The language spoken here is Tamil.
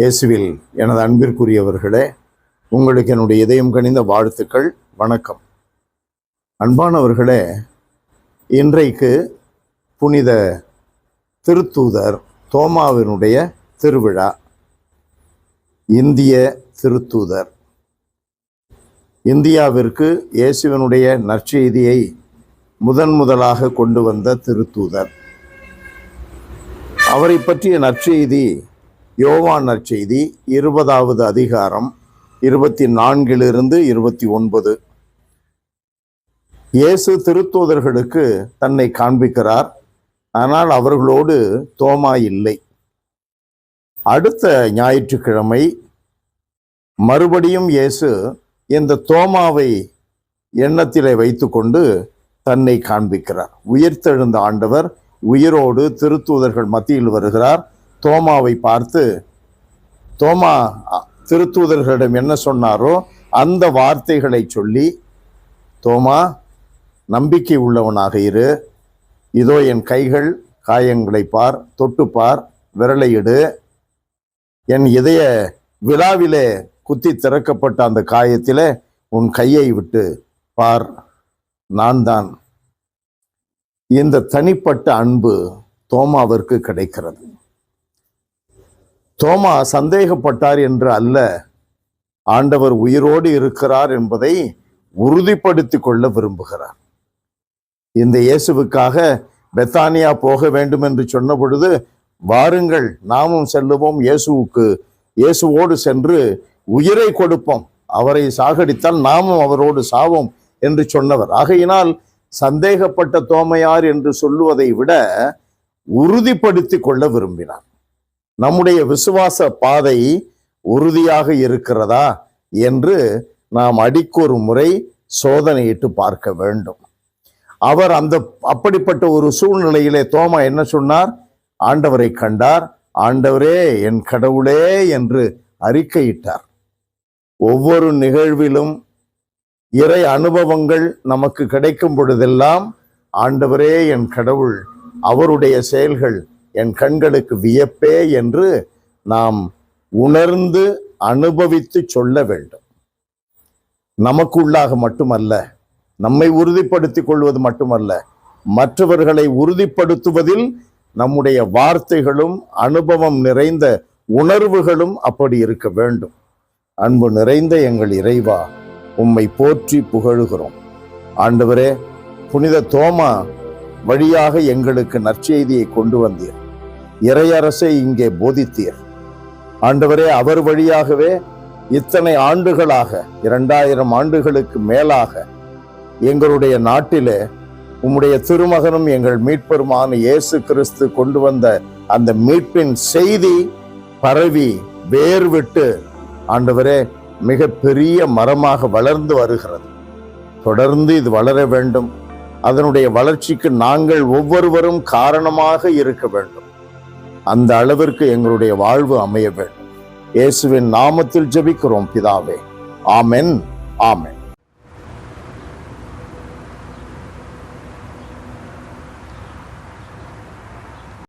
இயேசுவில் எனது அன்பிற்குரியவர்களே, உங்களுக்கு என்னுடைய இதயம் கனிந்த வாழ்த்துக்கள். வணக்கம். அன்பானவர்களே, இன்றைக்கு புனித திருத்தூதர் தோமாவினுடைய திருவிழா. இந்திய திருத்தூதர் இந்தியாவிற்கு இயேசுவினுடைய நற்செய்தியை முதலாக கொண்டு வந்த திருத்தூதர். அவரை பற்றிய நற்செய்தி யோவான் நற்செய்தி 20வது அதிகாரம் 24 29. இயேசு திருத்தூதர்களுக்கு தன்னை காண்பிக்கிறார். ஆனால் அவர்களோடு தோமா இல்லை. அடுத்த ஞாயிற்றுக்கிழமை மறுபடியும் இயேசு இந்த தோமாவை எண்ணத்திலே வைத்துக்கொண்டு தன்னை காண்பிக்கிறார். உயிர்த்தெழுந்த ஆண்டவர் உயிரோடு திருத்தூதர்கள் மத்தியில் வருகிறார். தோமாவை பார்த்து, தோமா திருத்தூதர்களிடம் என்ன சொன்னாரோ அந்த வார்த்தைகளை சொல்லி, தோமா, நம்பிக்கை உள்ளவனாக இரு, இதோ என் கைகள், காயங்களை பார், தொட்டுப்பார், விரலையிடு, என் இதய விழாவிலே குத்தி திறக்கப்பட்ட அந்த காயத்திலே உன் கையை விட்டு பார், நான் தான். இந்த தனிப்பட்ட அன்பு தோமாவிற்கு கிடைக்கிறது. தோமா சந்தேகப்பட்டார் என்று அல்ல, ஆண்டவர் உயிரோடு இருக்கிறார் என்பதை உறுதிப்படுத்தி கொள்ள விரும்புகிறார். இந்த இயேசுவுக்காக பெத்தானியா போக வேண்டும் என்று சொன்ன பொழுது, வாருங்கள் நாமும் செல்லுவோம், இயேசுவோடு சென்று உயிரை கொடுப்போம், அவரை சாகடித்தால் நாமும் அவரோடு சாவோம் என்று சொன்னவர். ஆகையினால் சந்தேகப்பட்ட தோமையார் என்று சொல்லுவதை விட உறுதிப்படுத்தி கொள்ள விரும்பினார். நம்முடைய விசுவாச பாதை உறுதியாக இருக்கிறதா என்று நாம் அடிக்கொரு முறை சோதனையிட்டு பார்க்க வேண்டும். அவர் அப்படிப்பட்ட ஒரு சூழ்நிலையிலே தோமா என்ன சொன்னார்? ஆண்டவரை கண்டார். ஆண்டவரே, என் கடவுளே என்று அறிக்கையிட்டார். ஒவ்வொரு நிகழ்விலும் இறை அனுபவங்கள் நமக்கு கிடைக்கும் பொழுதெல்லாம், ஆண்டவரே என் கடவுள், அவருடைய செயல்கள் என் கண்களுக்கு வியப்பே என்று நாம் உணர்ந்து அனுபவித்து சொல்ல வேண்டும். நமக்குள்ளாக மட்டுமல்ல, நம்மை உறுதிப்படுத்திக் கொள்வது மட்டுமல்ல, மற்றவர்களை உறுதிப்படுத்துவதில் நம்முடைய வார்த்தைகளும் அனுபவம் நிறைந்த உணர்வுகளும் அப்படி இருக்க வேண்டும். அன்பு நிறைந்த எங்கள் இறைவா, உம்மை போற்றி புகழுகிறோம். ஆண்டவரே, புனித தோமா வழியாக எங்களுக்கு நற்செய்தியை கொண்டு வந்தீர். இறையரசை இங்கே போதித்தீர். ஆண்டவரே, அவர் வழியாகவே இத்தனை ஆண்டுகளாக, 2000 ஆண்டுகளுக்கு மேலாக எங்களுடைய நாட்டிலே உம்முடைய திருமகனும் எங்கள் மீட்பருமான இயேசு கிறிஸ்து கொண்டு வந்த அந்த மீட்பின் செய்தி பரவி வேர் விட்டு, ஆண்டவரே, மிக பெரிய மரமாக வளர்ந்து வருகிறது. தொடர்ந்து இது வளர வேண்டும். அதனுடைய வளர்ச்சிக்கு நாங்கள் ஒவ்வொருவரும் காரணமாக இருக்க வேண்டும். அந்த அளவிற்கு எங்களுடைய வாழ்வு அமைய வேண்டும். இயேசுவின் நாமத்தில் ஜெபிக்கிறோம் பிதாவே. ஆமென், ஆமென்.